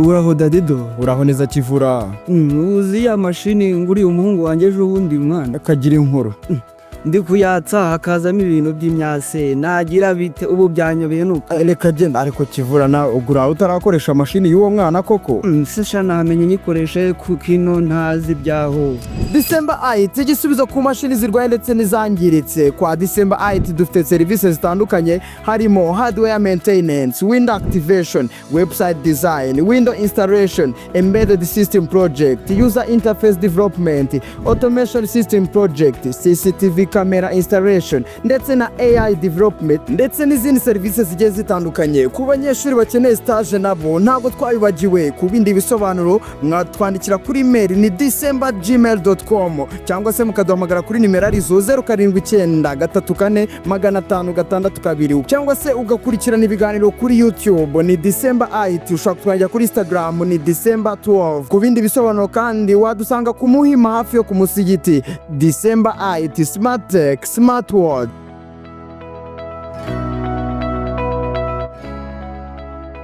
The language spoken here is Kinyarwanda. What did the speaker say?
uraho Dadido. Uraho neza Kivura. Uzi ya mashini nguri umuhungu wanjye ejo bundi mwana akagira inkuru. Ndi kuyatsa hakazamo ibintu by'imyase nagira bite ubu byanyobeye nuko Reka genda ariko Kivura na ugura utarakoresha mashini y'uwo mwana koko. Sesha namenye nyikoreshe kukino ntazi byaho. Decemba IT igisubizo ku mashini zirwaye ndetse n'izangiritse. Kwa Decemba IT dufite services zitandukanye harimo hardware maintenance, window activation, website design, window installation, embedded system project, user interface development, automation system project, CCTV camera installation ndetse na AI development ndetse n'izindi services zigiye zitandukanye. Ku banyeshuri bakeneye stage nabo ntabwo twabibagiwe. Ku bindi bisobanuro mwatwandikira kuri email ni decemba@gmail.com cyangwa se mukaduhamagara kuri nimero arizo 0793455662 cyangwa se ugakurikirana ibiganiro kuri YouTube ni Decemba IT. Ushobora kutwajya kuri Instagram ni Decemba12. Ku bindi bisobanuro kandi wadusanga ku Muhima hafi yo ku musigiti. Decemba IT Smart Tech, Smart World.